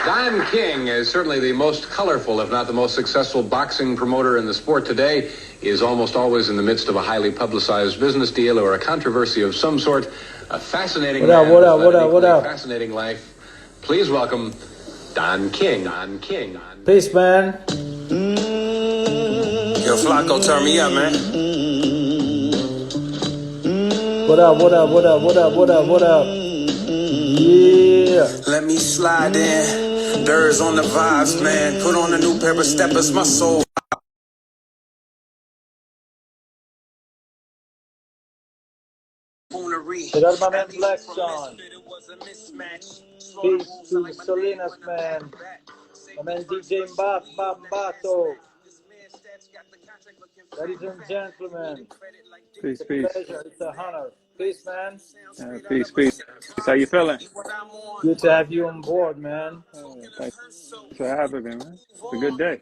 Don King is certainly the most colorful, if not the most successful boxing promoter in the sport today. He is almost always in the midst of a highly publicized business deal or a controversy of some sort. A fascinating man who's led an equally fascinating life. Please welcome Don King. Don King. Peace, man. Yo, Flacco, turn me up, man. What up? Yeah. Let me slide in. Dir's on the vibes, man. Put on a new pair of steppers, my soul. What up, my man Black Son? Peace to the Salinas, man. My man DJ Bambato. Ladies and gentlemen, Peace. it's a pleasure, it's an honor. Peace, man. Peace. How you feeling? Good to have you on board, man. Thanks for having me, man. It's a good day.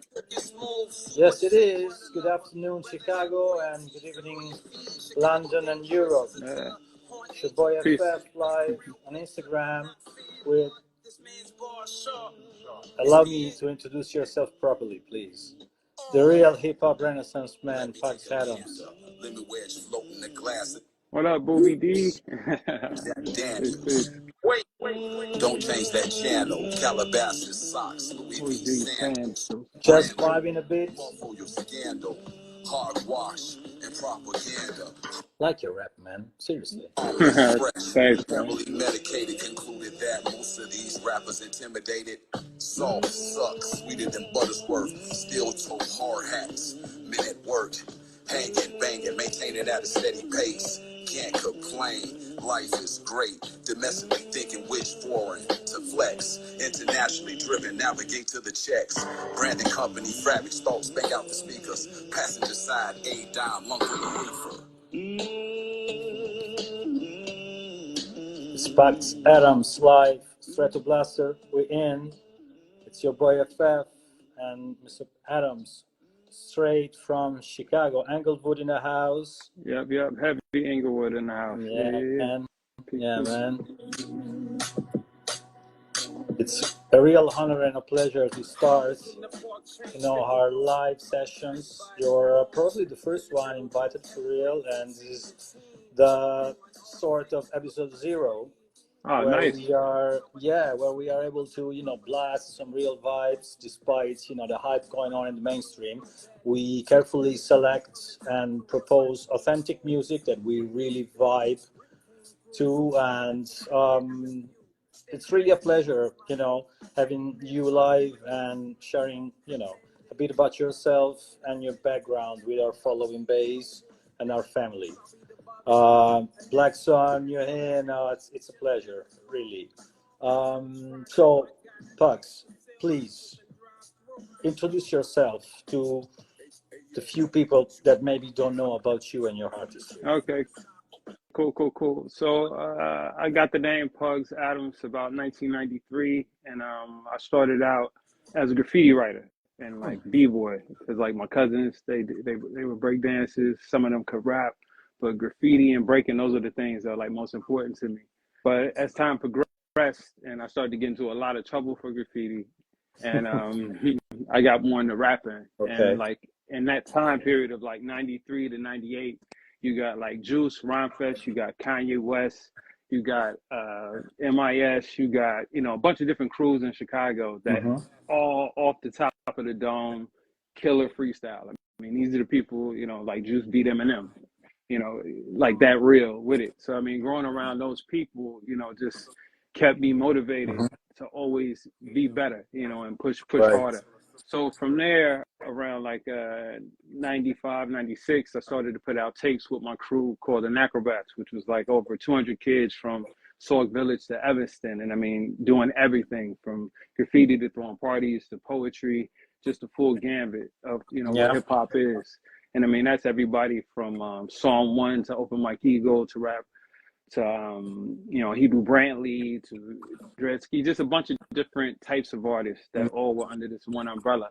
Yes, it is. Good afternoon, Chicago, and good evening, London and Europe. Yeah. It's your boy Peace. FF Live on Instagram with... Allow me to introduce yourself properly, please. The real hip-hop renaissance man, Pugs Atomz. What up, Booby D? Peace. Wait. Don't change that channel. Calabasas socks. Who's these fans? Just vibing a bit. Hogwash and propaganda. Like your rap, man. Seriously. Thanks, man. Medicated concluded that most of these rappers intimidated. Salt sucks, sweeter than Buttersworth. Still tote hard hats. Men at work, hanging, banging, maintaining at a steady pace. Can't complain. Life is great. Domestically thinking which foreign to flex. Internationally driven, navigate to the checks. Branding company, fabrics, thoughts, bang out the speakers. Passenger side, A-dime, lunk on the reefer. It's Pugs Atomz Live, Stratoblaster, we're in. It's your boy FF and Mr. Atomz, straight from Chicago. Englewood in the house. Yep. Heavy Inglewood in the house. Yeah. Man. Peace. Yeah, man. It's a real honor and a pleasure to start, our live sessions. You're probably the first one invited for real, and this is the sort of episode 0. Oh, where nice. where we are able to, blast some real vibes despite, the hype going on in the mainstream. We carefully select and propose authentic music that we really vibe to, and it's really a pleasure, having you live and sharing, a bit about yourself and your background with our following base and our family. Black Sun, you're here. No, it's a pleasure, really. So, Pugs, please introduce yourself to the few people that maybe don't know about you and your artistry. Okay. Cool. So I got the name Pugs Atomz about 1993, and I started out as a graffiti writer and like b-boy, because like my cousins, they were break dancers. Some of them could rap, but graffiti and breaking, those are the things that are like most important to me. But as time progressed, and I started to get into a lot of trouble for graffiti, and I got more into rapping. Okay. And like in that time period of like 93 to 98. You got like Juice, Rhymefest, you got Kanye West, you got MIS, you got, a bunch of different crews in Chicago that all off the top of the dome, killer freestyle. I mean, these are the people, like Juice beat Eminem, like that real with it. So, I mean, growing around those people, just kept me motivated to always be better, and push harder. So from there, around like 95, 96, I started to put out tapes with my crew called the Acrobats, which was like over 200 kids from Sauk Village to Evanston. And I mean, doing everything from graffiti to throwing parties to poetry, just a full gambit of, what hip hop is. And I mean, that's everybody from Psalm 1 to Open Mike Eagle to rap to Hebrew Brantley to Dredsky, just a bunch of different types of artists that all were under this one umbrella.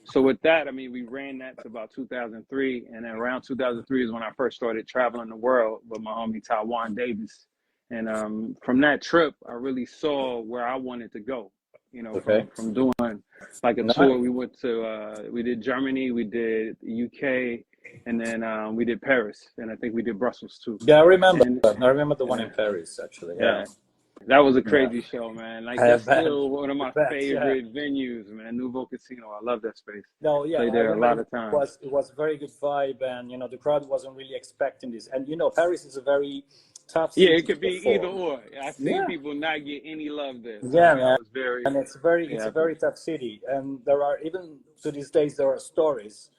So with that, I mean, we ran that to about 2003, and then around 2003 is when I first started traveling the world with my homie Taiwan Davis. And from that trip, I really saw where I wanted to go. Okay. from doing like a tour. Nice. We went to we did Germany, we did UK, and then we did Paris, and I think we did Brussels too. Yeah, I remember. And I remember the one yeah, in Paris, actually. Yeah. yeah, that was a Yeah. crazy show, man. Like I that's bet. still one of I my bet. Yeah. favorite venues, man. Nouveau Casino, I love that space. No, yeah, Played I there a lot remember of times. it was a very good vibe, and the crowd wasn't really expecting this. And Paris is a very tough Yeah, city it to could be either perform. or. I've seen Yeah, people not get any love there, so I yeah, mean, I man. was very, And very it's a happy. very tough city, and there are even to these days there are stories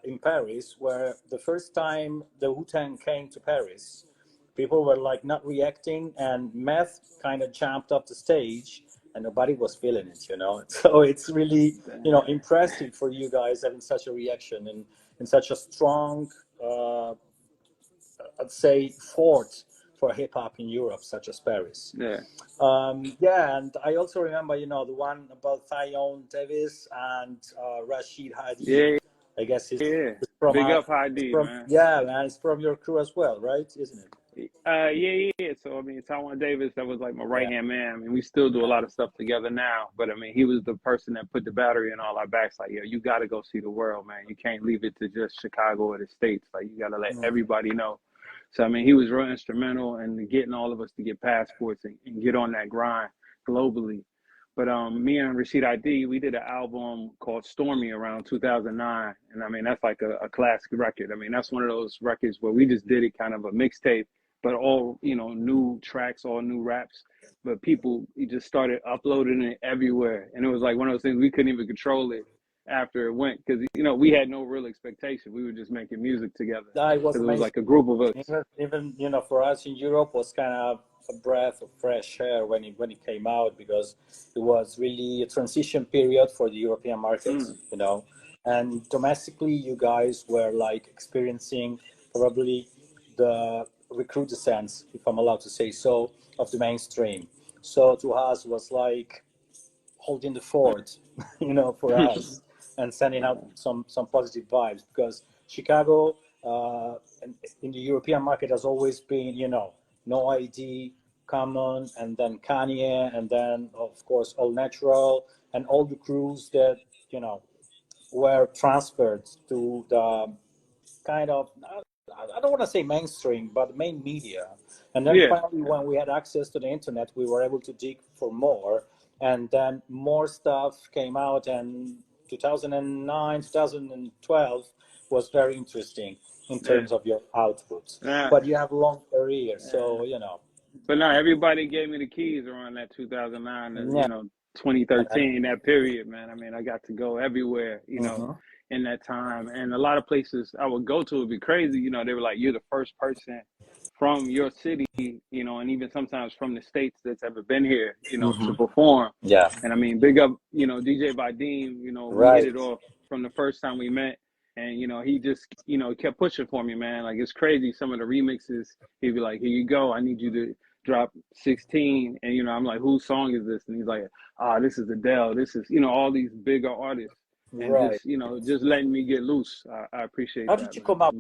in Paris where the first time the Wu-Tang came to Paris, people were like not reacting, and Meth kind of jumped off the stage, and nobody was feeling it. So it's really impressive for you guys having such a reaction and such a strong, I'd say, fort for hip hop in Europe, such as Paris. Yeah, Yeah, and I also remember, the one about Thyone Davis and Rashid Hadi. yeah, I guess yeah. it's from Big up it's High D, from man. yeah, man, it's from your crew as well, right? Isn't it? Yeah. So I mean, Taiwan Davis, that was like my right Yeah, hand man. I mean, we still do a lot of stuff together now. But I mean, he was the person that put the battery in all our backs. Like, yo, you got to go see the world, man. You can't leave it to just Chicago or the States. Like, you got to let mm, everybody know. So I mean, he was real instrumental in getting all of us to get passports and get on that grind globally. But me and Rashid ID, we did an album called Stormy around 2009, and I mean that's like a classic record. I mean that's one of those records where we just did it kind of a mixtape, but all new tracks, all new raps. But people just started uploading it everywhere, and it was like one of those things we couldn't even control it after it went because we had no real expectation. We were just making music together that was because it was amazing. like a group of us. Even for us in Europe was kind of a breath of fresh air when it came out, because it was really a transition period for the European Mm, market. And domestically, you guys were like experiencing probably the recrudescence, if I'm allowed to say so, of the mainstream. So to us, it was like holding the fort, for us, and sending out some positive vibes, because Chicago in the European market has always been, no ID, Common, and then Kanye, and then of course All Natural, and all the crews that you know were transferred to the kind of, I don't want to say mainstream, but the main media. And then yeah, finally, when we had access to the internet, we were able to dig for more. And then more stuff came out, and 2009, 2012 was very interesting in yeah, terms of your output. yeah. But you have a long career, Yeah. so. But no, everybody gave me the keys around that 2009 to, Yeah. 2013, that period, man. I mean, I got to go everywhere, Mm-hmm. in that time. And a lot of places I would go to would be crazy. They were like, you're the first person from your city, and even sometimes from the States that's ever been here, to Mm-hmm. perform. Yeah. And I mean, big up, DJ Vadim, we hit Right. it off from the first time we met. And, he just, kept pushing for me, man. Like, it's crazy. Some of the remixes, he'd be like, here you go. I need you to drop 16. And, I'm like, whose song is this? And he's like, this is Adele. This is, all these bigger artists. And Right. just letting me get loose. I appreciate How that, did you man. come up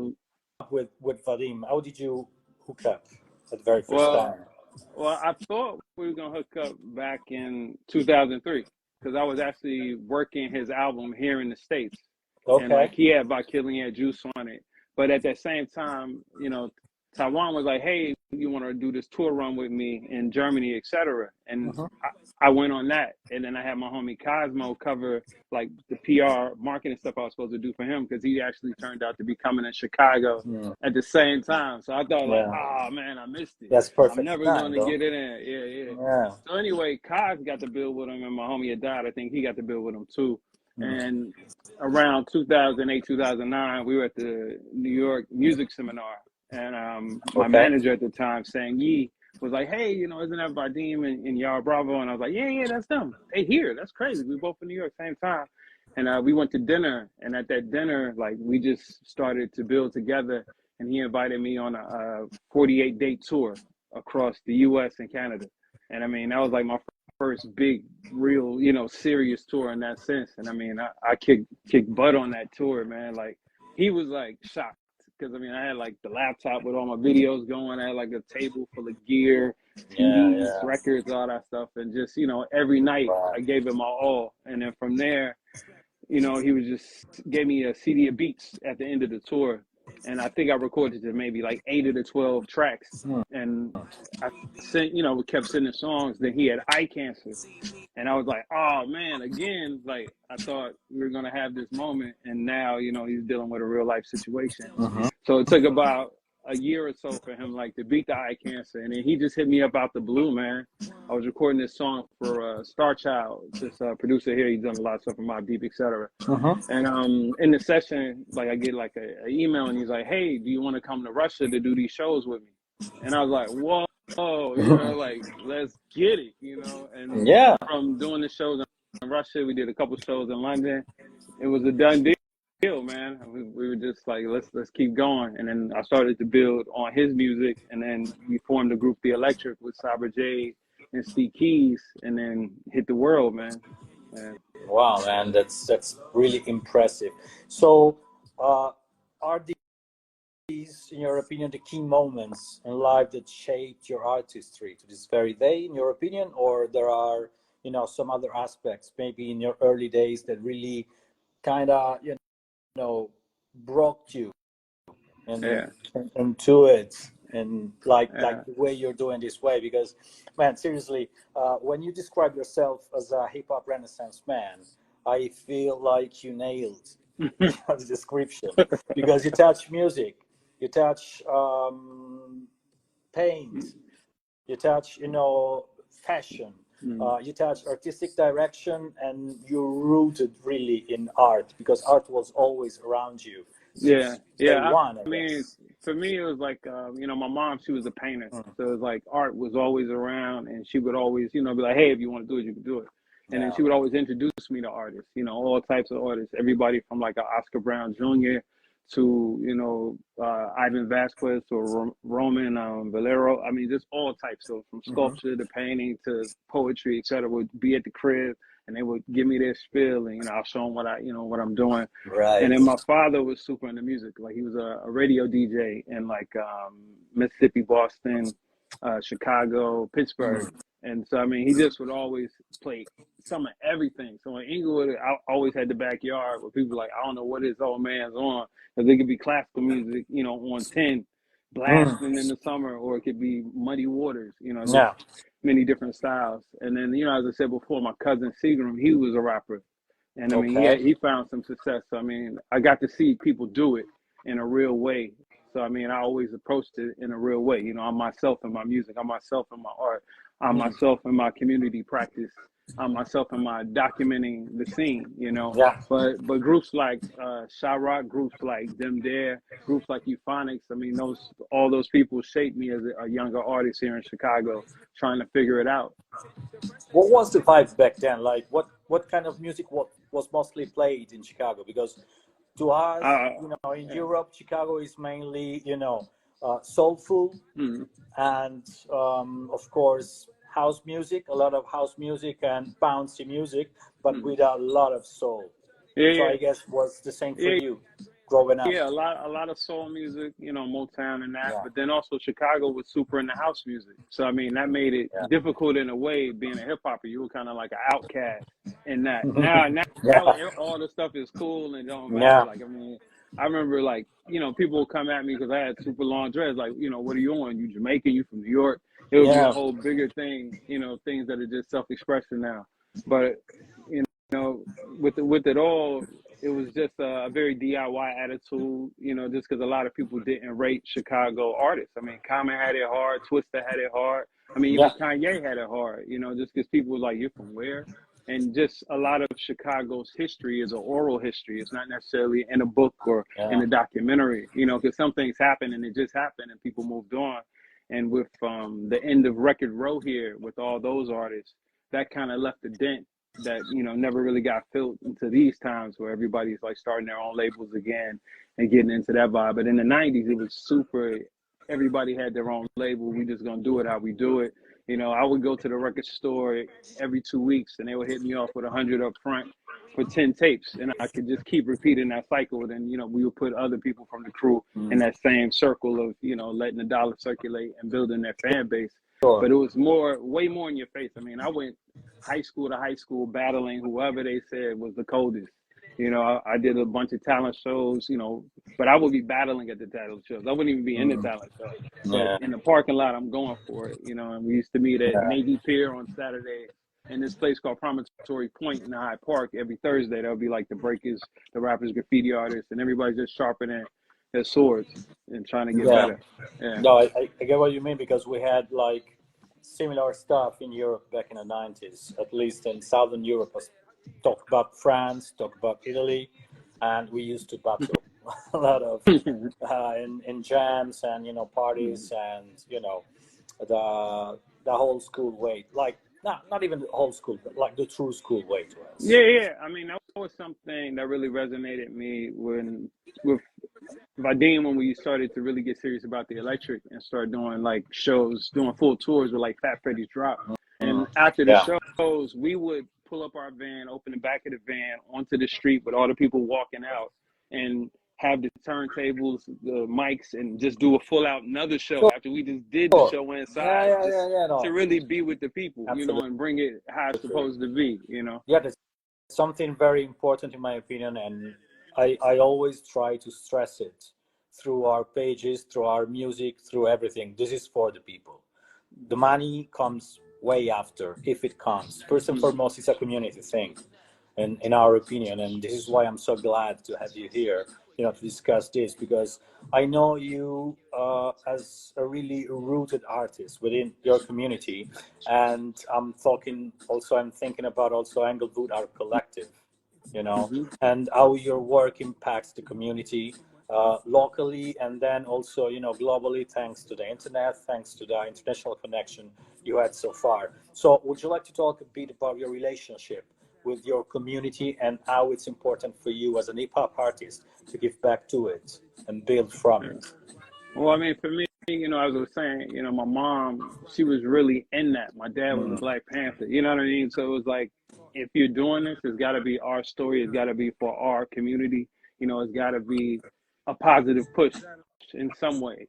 with Vadim? How did you hook up at the very first Well, time? I thought we were gonna hook up back in 2003 because I was actually working his album here in the States, and like Okay. he had By Killing had Juice on it. But at that same time, Taiwan was like, "Hey, you want to do this tour run with me in Germany, etc." And Mm-hmm. I went on that, and then I had my homie Cosmo cover like the PR marketing stuff I was supposed to do for him because he actually turned out to be coming in Chicago Mm. at the same time. So I thought like, Yeah. oh man, I missed it. That's I'm perfect never time, gonna though. get in there. Yeah. Yeah. So anyway, Cos got to build with him, and my homie had died. I think he got to build with him too. Mm. And around 2008, 2009, we were at the New York Music Seminar, and my Okay. manager at the time, Sang Yi, was like, "Hey, isn't that Vadim and Yara Bravo?" And I was like, "Yeah, that's them. They here. That's crazy. We both in New York same time." And we went to dinner, and at that dinner, like we just started to build together. And he invited me on a 48-day tour across the U.S. and Canada. And I mean, that was like my first big, real, serious tour in that sense. And I mean, I kicked butt on that tour, man. Like he was like shocked because I mean I had like the laptop with all my videos going. I had like a table full of gear, Yeah, CDs, yeah. records, all that stuff, and just every night I Right. gave it my all, and then from there, he was just gave me a CD of beats at the end of the tour, and I think I recorded to maybe like 8 of the 12 tracks, Hmm. and I sent, we kept sending songs. Then he had eye cancer, and I was like, oh man, again, like I thought we were gonna have this moment, and now he's dealing with a real life situation. Mhm. So it took about a year or so for him like to beat the eye cancer, and then he just hit me up out the blue, man. I was recording this song for Star Child, this producer here. He's done a lot of stuff for Mobb Deep, etc. Mhm. And in the session, like I get like a email, and he's like, "Hey, do you want to come to Russia to do these shows with me?" And I was like, "Whoa, like let's get it, And Yeah. from doing the shows in Russia, we did a couple shows in London. It was a done deal, man. We were just like, let's keep going. And then I started to build on his music, and then we formed the group The Electric with Sabra Jade and Steve Keys, and then hit the world, man. And Wow, man, that's really impressive. So, are these, in your opinion, the key moments in life that shaped your artistry to this very day, in your opinion, or there are, some other aspects, maybe in your early days that really kind of, brought you and yeah, into it, and like yeah. the way you're doing this way? Because, man, seriously, when you describe yourself as a hip-hop renaissance man, I feel like you nailed the description, because you touch music, you touch paint, you touch fashion, Mm. you touch artistic direction, and you're rooted really in art, because art was always around you Yeah, since day yeah. one, I I mean, guess. for me, it was like, my mom, she was a painter. Mm. So it was like art was always around, and she would always, be like, hey, if you want to do it, you can do it. And then Yeah. she would always introduce me to artists, all types of artists, everybody from like a Oscar Brown Jr. to, Ivan Vasquez to Roman Valero. I mean, just all types. So from Hmm. sculpture to painting to poetry, et cetera, would be at the crib, and they would give me their spiel, and, I'll show them what I'm doing. And Right. then my father was super into music. Like he was a radio DJ in like Mississippi, Boston, Chicago, Pittsburgh. Mm. And so, I mean, he just would always play some of everything. So in Inglewood, I always had the backyard where people were like, I don't know what this old man's on. Because it could be classical music, on 10, Mm. blasting in the summer, or it could be Muddy Waters, just Yeah. many different styles. And then, as I said before, my cousin Seagram, he was a rapper. And I mean, Okay. he found some success. So I mean, I got to see people do it in a real way. So I mean, I always approached it in a real way. I'm myself in my music. I'm myself in my art. I'm Mm. myself in my community practice. I'm myself in my documenting the scene. Yeah. But groups like Rock, groups like Them Dare, groups like Euphonics. I mean, all those people shaped me as a younger artist here in Chicago, trying to figure it out. What was the vibes back then? Like, what kind of music was mostly played in Chicago? Because to us, Uh, in yeah. Europe, Chicago is mainly, soulful, Mm, and of course house music, a lot of house music and bouncy music, but mm. with a lot of soul. Yeah, So yeah, I guess was the same for yeah. you growing up. Yeah, a lot of soul music, Motown and that. Yeah. But then also Chicago was super into house music. So I mean, that made it Yeah. difficult in a way. Being a hip hopper, you were kind of like an outcast in that. Now, Yeah. all the stuff is cool and it don't matter. Yeah. Like I mean, I remember like people would come at me because I had super long dreads. Like what are you on? You Jamaican? You from New York? It would be a Yeah. whole bigger thing. Things that are just self expression now. But with it all, it was just a very DIY attitude, just because a lot of people didn't rate Chicago artists. I mean, Common had it hard, Twista had it hard. I mean, even Yeah. Kanye had it hard, just because people were like, you're from where? And just a lot of Chicago's history is an oral history. It's not necessarily in a book or in Yeah. a documentary, because some things happen and it just happened and people moved on. And with the end of Record Row here, with all those artists, that kind of left a dent that never really got filled into these times where everybody's like starting their own labels again and getting into that vibe. But in the 90s, it was super. Everybody had their own label. We just gonna do it how we do it. I would go to the record store every 2 weeks and they would hit me off with 100 up front, for 10 tapes, and I could just keep repeating that cycle. Then, we would put other people from the crew in that same circle of, letting the dollar circulate and building their fan base. Sure. But it was way more in your face. I mean, I went high school to high school battling whoever they said was the coldest. I did a bunch of talent shows, but I would be battling at the talent shows. I wouldn't even be in the talent show. Yeah. But in the parking lot, I'm going for it, and we used to meet at Navy Pier on Saturday in this place called Promontory Point in Hyde Park every Thursday. That would be like the breakers, the rappers, graffiti artists, and everybody just sharpening their swords and trying to get better. Yeah. No, I get what you mean, because we had like similar stuff in Europe back in the 90s, at least in Southern Europe. Talk about France, talk about Italy, and we used to battle a lot of in jams and parties and the whole school way, like not even the whole school, but like the true school way to us. Yeah. I mean, that was something that really resonated me with Vadim, when we started to really get serious about the electric and start doing like shows, doing full tours with like Fat Freddy's Drop. And after the shows, we would pull up our van, open the back of the van onto the street with all the people walking out, and have the turntables, the mics, and just do a full out another show after we just did the show inside, to really be with the people, and bring it how it's supposed to be, Yeah, there's something very important in my opinion, and I always try to stress it through our pages, through our music, through everything. This is for the people. The money comes way after, if it comes. First and foremost, it's a community thing, in our opinion, and this is why I'm so glad to have you here, to discuss this, because I know you as a really rooted artist within your community, and I'm thinking about also Englewood Art Collective, and how your work impacts the community locally, and then also globally, thanks to the internet, thanks to the international connection you had so far. So would you like to talk a bit about your relationship with your community and how it's important for you as an hip-hop artist to give back to it and build from it? Well, I mean, for me, as I was saying, my mom, she was really in that. My dad was a Black Panther, you know what I mean? So it was like, if you're doing this, it's got to be our story. It's got to be for our community. It's got to be a positive push in some way,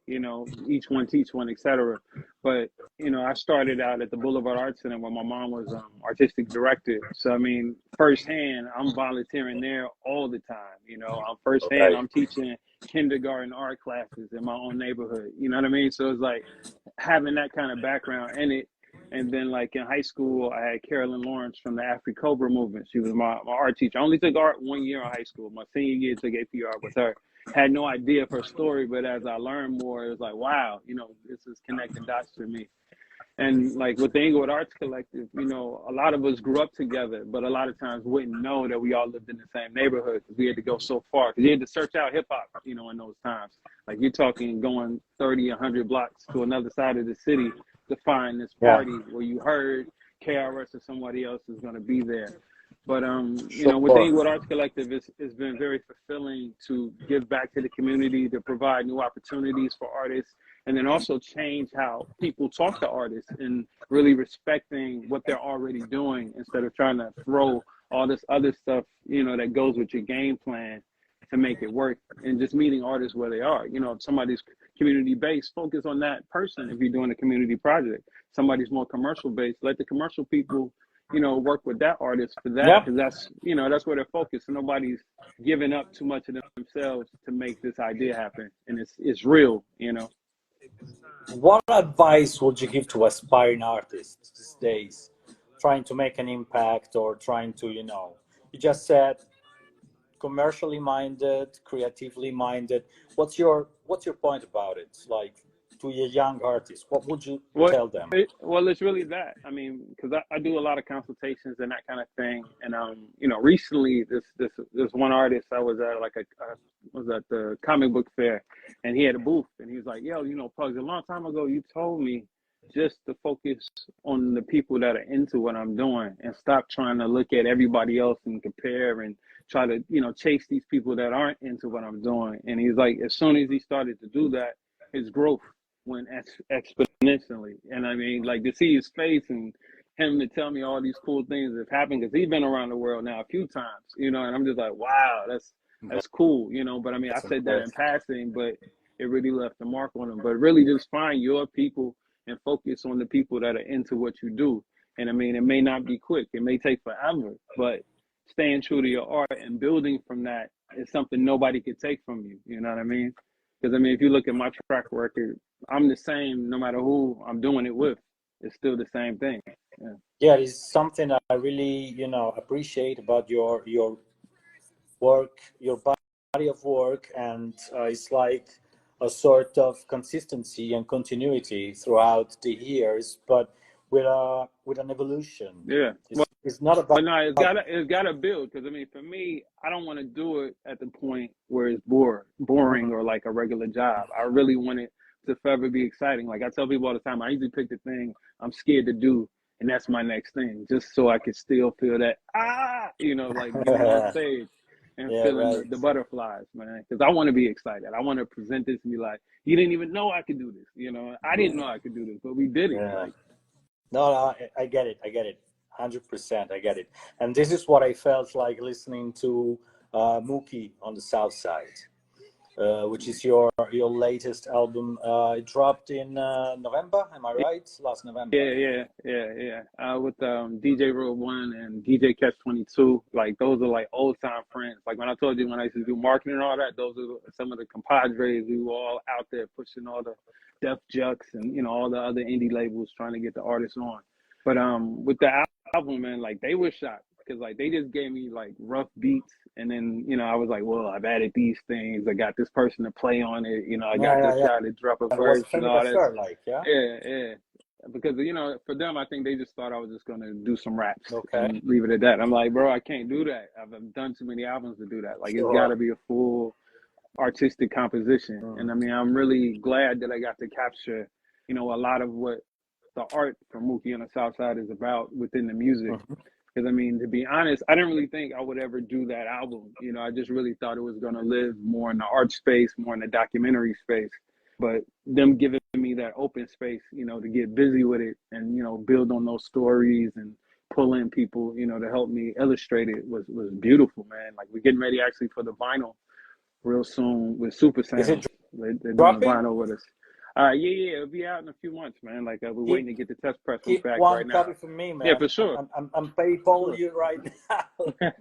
each one teach one, etc. But, I started out at the Boulevard Arts Center where my mom was artistic director. So, I mean, firsthand, I'm volunteering there all the time. I'm firsthand, I'm teaching kindergarten art classes in my own neighborhood. You know what I mean? So it's like having that kind of background in it. And then like in high school, I had Carolyn Lawrence from the Afri-Cobra movement. She was my art teacher. I only took art 1 year in high school. My senior year, took AP art with her. Had no idea of her story, but as I learned more, it was like, wow, this is connecting dots for me. And like with the Englewood Arts Collective, a lot of us grew up together, but a lot of times wouldn't know that we all lived in the same neighborhood because we had to go so far. Because you had to search out hip hop, in those times. Like you're talking going 30, 100 blocks to another side of the city to find this party where you heard KRS or somebody else is going to be there. But, with the Englewood Arts Collective, it's been very fulfilling to give back to the community, to provide new opportunities for artists, and then also change how people talk to artists and really respecting what they're already doing instead of trying to throw all this other stuff, that goes with your game plan to make it work, and just meeting artists where they are. If somebody's community-based, focus on that person if you're doing a community project. Somebody's more commercial-based, let the commercial people work with that artist for that, because that's that's where they're focused. So nobody's giving up too much of themselves to make this idea happen, and it's real. What advice would you give to aspiring artists these days, trying to make an impact, or trying to you just said commercially minded, creatively minded? What's your point about it? Like, to a young artist, what would you tell them? Well, it's really that. I mean, because I do a lot of consultations and that kind of thing. And recently this one artist, I was at was at the comic book fair, and he had a booth, and he was like, "Yo, Pugs, a long time ago you told me just to focus on the people that are into what I'm doing and stop trying to look at everybody else and compare and try to chase these people that aren't into what I'm doing." And he's like, as soon as he started to do that, his growth went exponentially. And I mean, like, to see his face and him to tell me all these cool things that have happened, because he's been around the world now a few times, you know, and I'm just like, wow, that's cool, you know. But I mean, I That's said that in impressive. passing, but it really left a mark on him. But really just find your people and focus on the people that are into what you do. And I mean, it may not be quick, it may take forever, but staying true to your art and building from that is something nobody could take from you. You know what I mean? Because I mean, if you look at my track record, I'm the same no matter who I'm doing it with. It's still the same thing. Yeah. Yeah, it's something I really, you know, appreciate about your work, your body of work, and it's like a sort of consistency and continuity throughout the years, but with an evolution. Yeah. It's not But about. no, it's gotta build, because I mean, for me, I don't want to do it at the point where it's boring or like a regular job. I really want it to forever be exciting. Like I tell people all the time, I usually pick the thing I'm scared to do, and that's my next thing, just so I can still feel that like getting on stage and Yeah, feeling right. the butterflies, man. Because I want to be excited. I want to present this and be like, you didn't even know I could do this. You know, I didn't know I could do this, but we did it. Yeah. Like, No, no, I get it. I get it. 100%. I get it. And this is what I felt like listening to Mookie on the South Side, which is your latest album. It dropped in November. Am I right? Last November. Yeah. With DJ Road One and DJ Catch 22, like those are like old time friends. Like when I told you when I used to do marketing and all that, those are some of the compadres. We were all out there pushing all the Def Jux and all the other indie labels trying to get the artists on. But with the album, man, like they were shocked because like they just gave me like rough beats, and then I was like, well, I've added these things. I got this person to play on it. I got Yeah, this yeah, yeah. guy to drop a And it was verse a and family all that. affair, like, yeah. Yeah. Because for them, I think they just thought I was just gonna do some raps Okay. and leave it at that. I'm like, bro, I can't do that. I've done too many albums to do that. Like, it's got Sure. to be a full artistic composition. And I mean, I'm really glad that I got to capture, a lot of what the art from Mookie on the South Side is about within the music. Mhm. Because I mean, to be honest, I didn't really think I would ever do that album. I just really thought it was gonna live more in the art space, more in the documentary space. But them giving me that open space, to get busy with it and build on those stories and pull in people, to help me illustrate it was beautiful, man. Like we're getting ready actually for the vinyl real soon with Super Is it Sounds. They're doing the dropping? vinyl with us. Yeah, it'll be out in a few months, man. Like we're Keep waiting to get the test pressing keep back one right now. copy for me, Yeah, man. for sure. I'm PayPal you right now.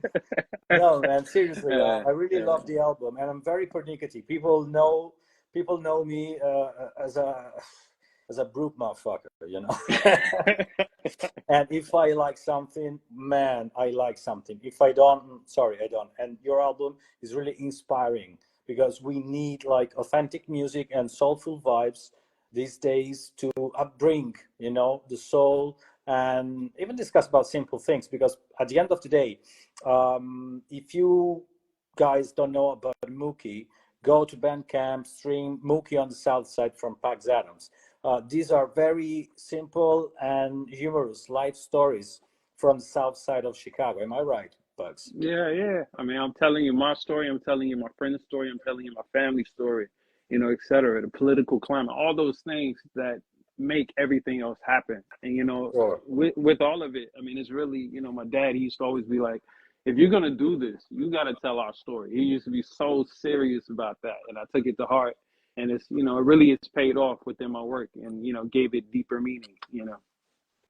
No, man, seriously, I really Yeah. love the album, and I'm very pernickety. People know me as a brute motherfucker, And if I like something, man, I like something. If I don't, sorry, I don't. And your album is really inspiring because we need like authentic music and soulful vibes these days to upbring, the soul, and even discuss about simple things. Because at the end of the day, if you guys don't know about Mookie, go to Bandcamp, stream Mookie on the South Side from Pugs Atomz. These are very simple and humorous life stories from the South Side of Chicago. Am I right, Bugs? Yeah. I mean, I'm telling you my story. I'm telling you my friend's story. I'm telling you my family story, et cetera. The political climate, all those things that make everything else happen. And, Sure. with all of it, I mean, it's really, my dad, he used to always be like, if you're going to do this, you got to tell our story. He used to be so serious about that. And I took it to heart. And it's, it really it's paid off within my work and, gave it deeper meaning.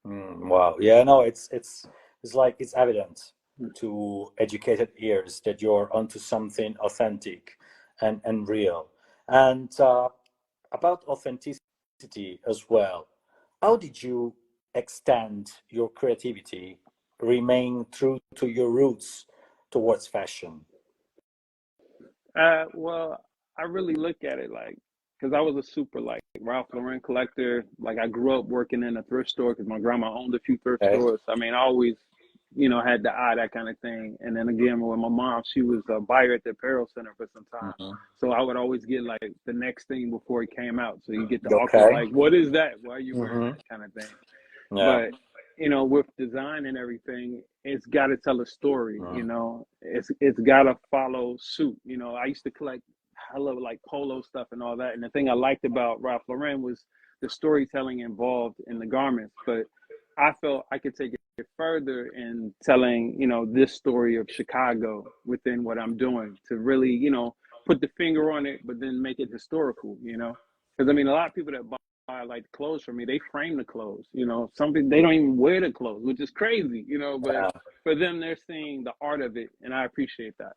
Wow. Yeah. No. It's like it's evident to educated ears that you're onto something authentic and real. And about authenticity as well. How did you extend your creativity, remain true to your roots towards fashion? Well, I really look at it like, because I was a super like Ralph Lauren collector. Like I grew up working in a thrift store because my grandma owned a few thrift Okay. stores. I mean, I always, had the eye, that kind of thing. And then again, with my mom, she was a buyer at the apparel center for some time. Mhm. So I would always get like the next thing before it came out. So you get the awkward, Okay. like, what is that? Why are you wearing Hmm. that kind of thing? Yeah. But with design and everything, it's got to tell a story. Mhm. It's got to follow suit. I used to collect hella like polo stuff and all that, and the thing I liked about Ralph Lauren was the storytelling involved in the garments. But I felt I could take it further in telling, this story of Chicago within what I'm doing to really, put the finger on it, but then make it historical, because I mean, a lot of people that buy like clothes from me, they frame the clothes, something they don't even wear the clothes, which is crazy, but for them, they're seeing the art of it, and I appreciate that.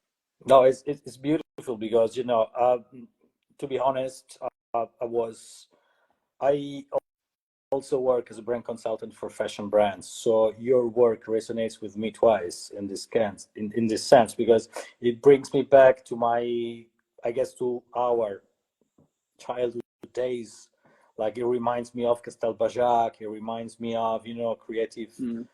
No, it's beautiful because to be honest, I also work as a brand consultant for fashion brands. So your work resonates with me twice in this sense, because it brings me back to to our childhood days. Like, it reminds me of Castelbajac. It reminds me of, creative, the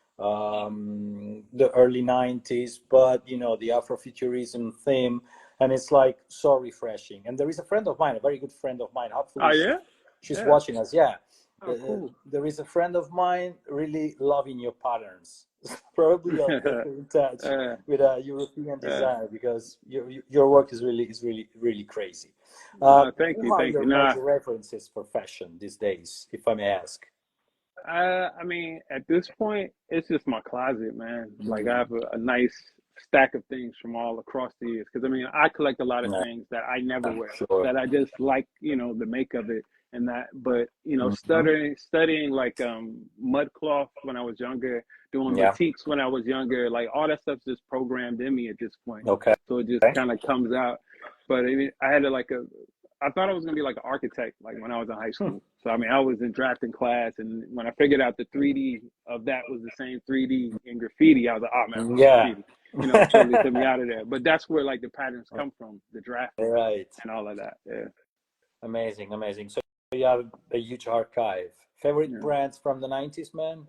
early 90s, but, the Afrofuturism theme. And it's like so refreshing. And there is a friend of mine, a very good friend of mine. Hopefully Oh, yeah? she's watching us. Yeah. Oh, cool. There is a friend of mine really loving your patterns. Probably I'll get in touch with a European designer, because your work is really crazy. Thank Who you. are Thank your you. major references for fashion these days, if I may ask? I mean, at this point, it's just my closet, man. Like, I have a nice stack of things from all across the years. Because I mean, I collect a lot of things that I never wear, Sure. that I just like, the make of it and that. But Mhm. studying like mud cloth when I was younger, doing Yeah. batiks when I was younger, like all that stuff's just programmed in me at this point. Okay. So it just kind of comes out. But I mean, I thought I was gonna be like an architect, like when I was in high school. So I mean, I was in drafting class, and when I figured out the 3D of that was the same 3D in graffiti, I was like, oh man, I'm Yeah. graffiti. Totally took me out of there. But that's where like the patterns come from, the drafting Right. and all of that. Yeah. Amazing. So you have a huge archive. Favorite Yeah. brands from the 90s, man?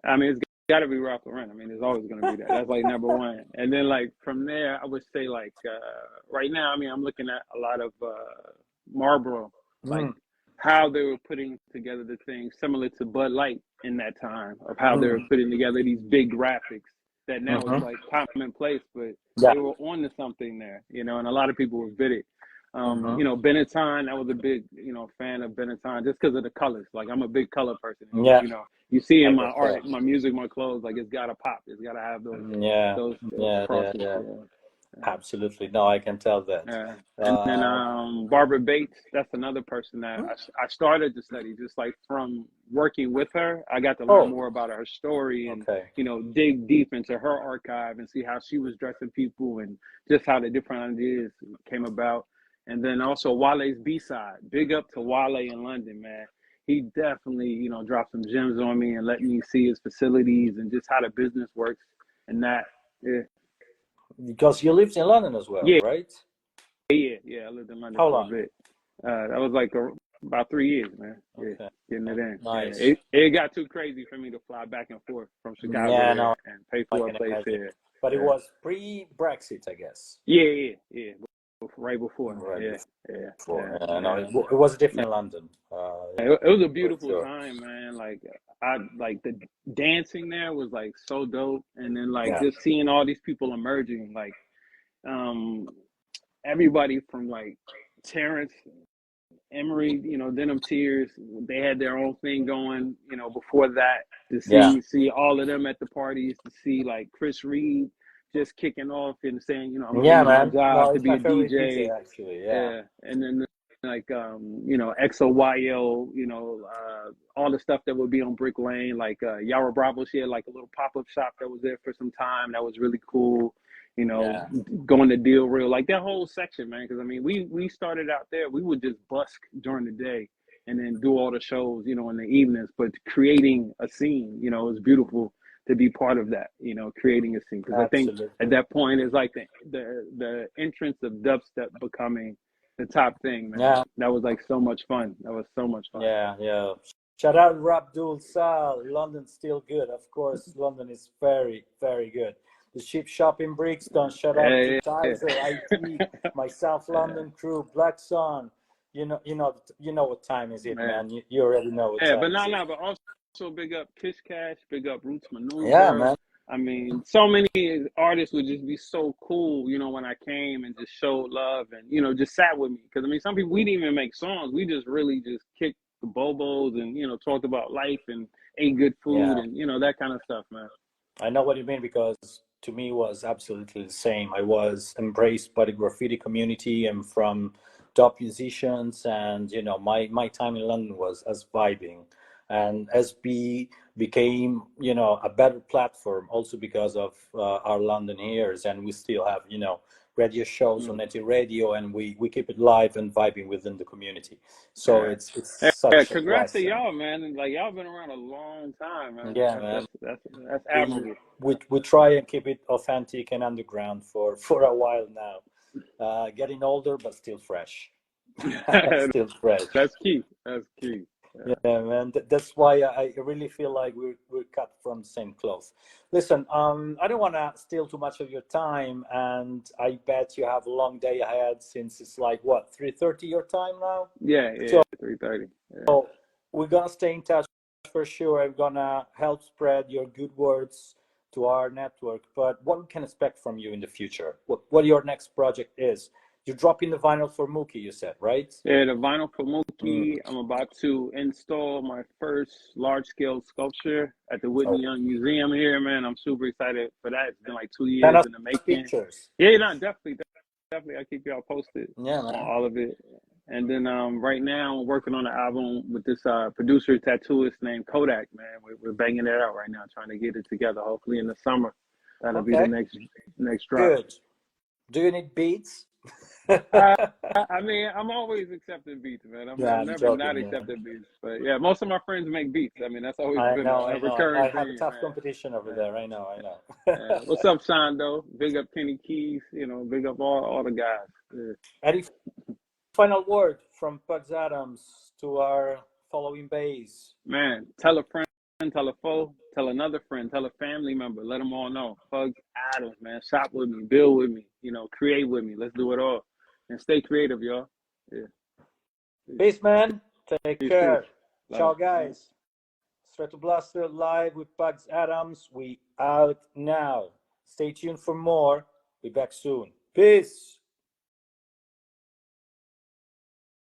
I mean, it's got to be Ralph Lauren. I mean, it's always going to be that. That's like number one. And then like from there, I would say like right now, I mean, I'm looking at a lot of Marlboro, like how they were putting together the things similar to Bud Light in that time, of how they were putting together these big graphics that now is like commonplace, but Yeah. they were on to something there, and a lot of people were bidded. Benetton, I was a big, fan of Benetton just because of the colors. Like, I'm a big color person. Yeah. You see in I my get art, that. my music, my clothes, like it's gotta pop. It's gotta have Yeah. those Yeah. crosses. Yeah. Yeah. Absolutely. No, I can tell that. Yeah. And then Barbara Bates, that's another person that I started to study, just like from working with her. I got to learn more about her story and, okay. dig deep into her archive and see how she was dressing people and just how the different ideas came about. And then also Wale's B-side. Big up to Wale in London, man. He definitely, dropped some gems on me and let me see his facilities and just how the business works and that. Yeah. Because you lived in London as well, Yeah. right? Yeah. I lived in London How for a long? bit. That was like about 3 years, man. Yeah, Okay. getting it in. Nice. Yeah, it got too crazy for me to fly back and forth from Chicago Yeah, there no, and pay I for a can place imagine. here. But it Yeah. was pre-Brexit, I guess. Yeah. Right before. Right Yeah. before. No, it was a different London. It was a For beautiful sure. time, man. Like, I like the dancing there was like so dope, and then like Yeah. just seeing all these people emerging, like everybody from like Terrence Emery, Denim Tears, they had their own thing going, before that, to Yeah. see all of them at the parties, to see like Chris Reed just kicking off and saying, I'm gonna Yeah, leave my man. No, job to it's be my a favorite DJ, DJ. actually. Yeah. Yeah. And then like XOYO, all the stuff that would be on Brick Lane, like Yara Bravo, she had like a little pop-up shop that was there for some time. That was really cool. Yeah. Going to Deal Real, like that whole section, man. Because I mean, we started out there. We would just busk during the day, and then do all the shows, in the evenings. But creating a scene, it was beautiful to be part of that. Creating a scene, because I think at Absolutely. that point it's like the entrance of dubstep becoming the top thing, man. Yeah. That was like so much fun. That was so much fun. Yeah. Shout out Rabdul Sal. London's still good. Of course, London is very, very good. The Ship Shop in Brixton. Shout out to Yeah. Tizer, IT, my South London crew, Black Sun. You know what time is it, man. You already know what time But is it. but also big up Kish Cash, big up Roots Yeah, Maneuver. man. I mean, so many artists would just be so cool, when I came and just showed love and, just sat with me. Because, I mean, some people, we didn't even make songs. We just really just kicked the bobos and, you know, talked about life and ate good food Yeah. and, you know, that kind of stuff, man. I know what you mean, because to me it was absolutely the same. I was embraced by the graffiti community and from top musicians, and my time in London was as vibing, and SB became a better platform also because of our London ears, and we still have radio shows on Netty Radio, and we keep it live and vibing within the community. So Yeah. it's Yeah, such a congrats to blessing. y'all, man. And like y'all been around a long time, man. Yeah, That's man. that's we admirable. we try and keep it authentic and underground for a while now. Getting older, but still fresh. Still fresh. That's key. That's key. Yeah. Yeah, man. That's why I really feel like we're cut from the same cloth. Listen, I don't want to steal too much of your time, and I bet you have a long day ahead, since it's like what, 3:30 your time now. Yeah, So 3:30. Yeah. we're gonna stay in touch for sure. I'm gonna help spread your good words to our network. But what we can expect from you in the future? What your next project is? You're dropping the vinyl for Mookie, you said, right? Yeah, the vinyl for Mm. Mookie. I'm about to install my first large-scale sculpture at the Whitney Oh. Young Museum here, man. I'm super excited for that. It's been like 2 Send years us in the making. pictures. Yeah, no, definitely. I'll keep y'all posted Yeah, on man. all of it. And then right now I'm working on an album with this producer tattooist named Kodak, man. We're banging it out right now, trying to get it together. Hopefully in the summer, that'll be the Okay. next drop. Good. Do you need beats? I mean, I'm always accepting beats, man. Yeah, I'm I'm never not joking, man. accepting beats. But yeah, most of my friends make beats. I mean, that's always I been know, a I know. recurring I have a theme, tough man. competition over there. I know, I know. What's up, Shondo? Big up Kenny Keys. You know, big up all the guys. Yeah. Any final word from Pugs Atomz to our following base? Man, tell a friend, tell a foe, tell another friend, tell a family member. Let them all know. Pugs Atomz, man. Shop with me, build with me, create with me. Let's do it all. And stay creative, y'all. Yeah. Peace, man. Take Peace, care. peace. Ciao, Love. guys. Strato Blaster live with Pugs Atomz. We out now. Stay tuned for more. Be back soon. Peace.